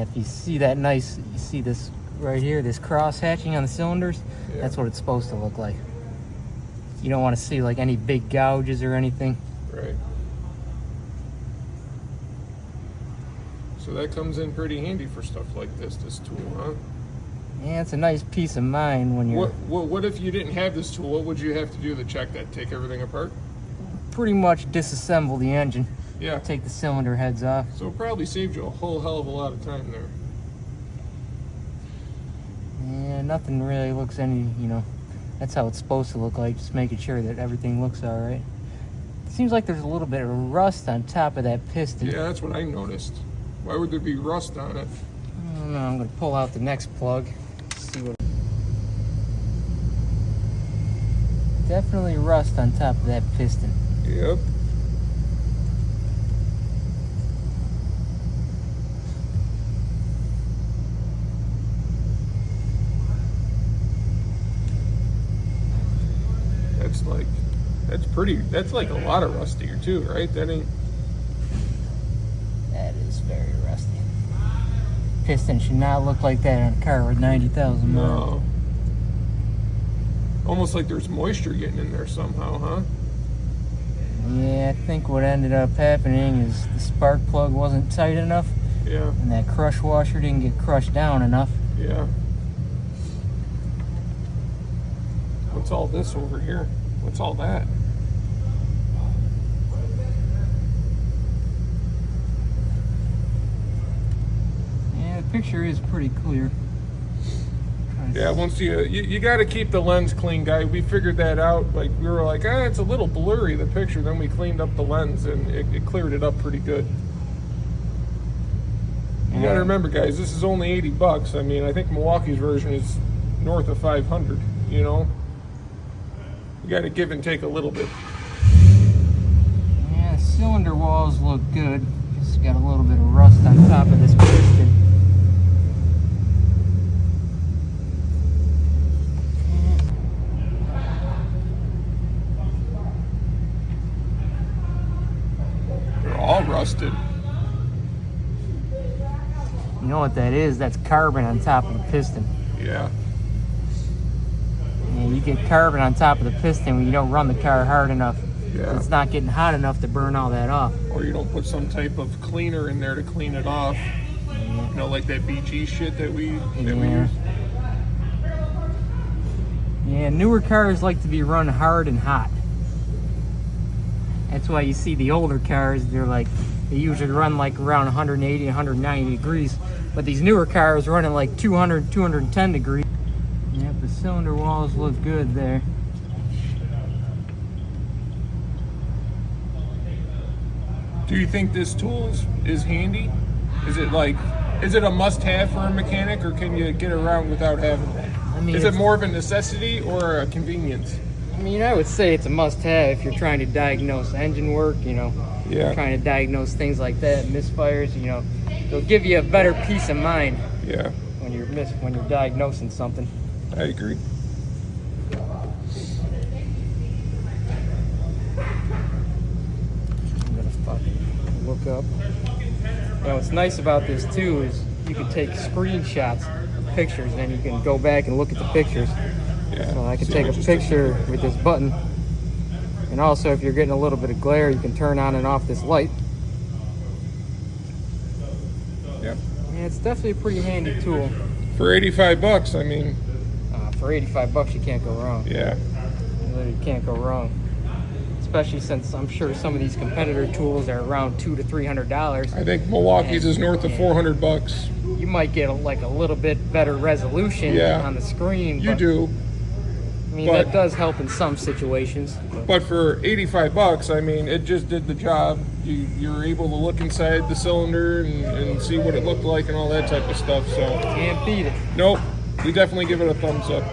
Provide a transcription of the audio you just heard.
Yeah, if you see that nice, you see this right here, this cross hatching on the cylinders, Yeah. that's what it's supposed to look like. You don't want to see like any big gouges or anything. Right. So that comes in pretty handy for stuff like this tool, huh? Yeah, it's a nice peace of mind when you're What if you didn't have this tool? What would you have to do to check that? Take everything apart? pretty much disassemble the engine, Yeah. take the cylinder heads off. So it probably saved you a whole hell of a lot of time there. Yeah, nothing really looks any, that's how it's supposed to look like, just making sure that everything looks all right. It seems like there's a little bit of rust on top of that piston. Yeah, that's what I noticed. Why would there be rust on it? I don't know, I'm going to pull out the next plug, see what... Definitely rust on top of that piston. Yep. That's like a lot of rust here too, right? That ain't... That is very rusty. Piston should not look like that on a car with 90,000 miles. No. Almost like there's moisture getting in there somehow, huh? Yeah, I think what ended up happening is the spark plug wasn't tight enough, Yeah. and that crush washer didn't get crushed down enough. Yeah. What's all this over here? What's all that? Yeah, the picture is pretty clear. Yeah, once you got to keep the lens clean, guy. We figured that out. Like we were like, it's a little blurry, the picture. Then we cleaned up the lens and it cleared it up pretty good. You got to remember, guys, this is only $80. I mean, I think Milwaukee's version is north of 500. You know, you got to give and take a little bit. Yeah, the cylinder walls look good. Just got a little bit of rust on top of this piston. All rusted. You know what that is? That's carbon on top of the piston. Yeah. And you get carbon on top of the piston when you don't run the car hard enough. Yeah. It's not getting hot enough to burn all that off. Or you don't put some type of cleaner in there to clean it off. You know, like that BG shit that we use. Yeah, newer cars like to be run hard and hot. That's why you see the older cars, they usually run like around 180, 190 degrees. But these newer cars running like 200, 210 degrees. Yep, the cylinder walls look good there. Do you think this tool is handy? Is it a must-have for a mechanic, or can you get around without having it? I mean, is it more of a necessity or a convenience? I mean, I would say it's a must-have if you're trying to diagnose engine work, Yeah. trying to diagnose things like that, misfires, it'll give you a better peace of mind. Yeah. When you're diagnosing something. I agree. I'm gonna fucking look up. What's nice about this too is you can take screenshots of pictures, and then you can go back and look at the pictures. Yeah. So I can See, take I a just picture with this button, and also if you're getting a little bit of glare, you can turn on and off this light. Yeah. Yeah, it's definitely a pretty handy tool. For $85, I mean. For $85, you can't go wrong. Yeah. You literally can't go wrong. Especially since I'm sure some of these competitor tools are around $200 to $300. I think Milwaukee's is north of $400. You might get a little bit better resolution on the screen. You do. I mean, that does help in some situations. But for $85, I mean, it just did the job. You're able to look inside the cylinder and see what it looked like and all that type of stuff. So can't beat it. Nope. We definitely give it a thumbs up.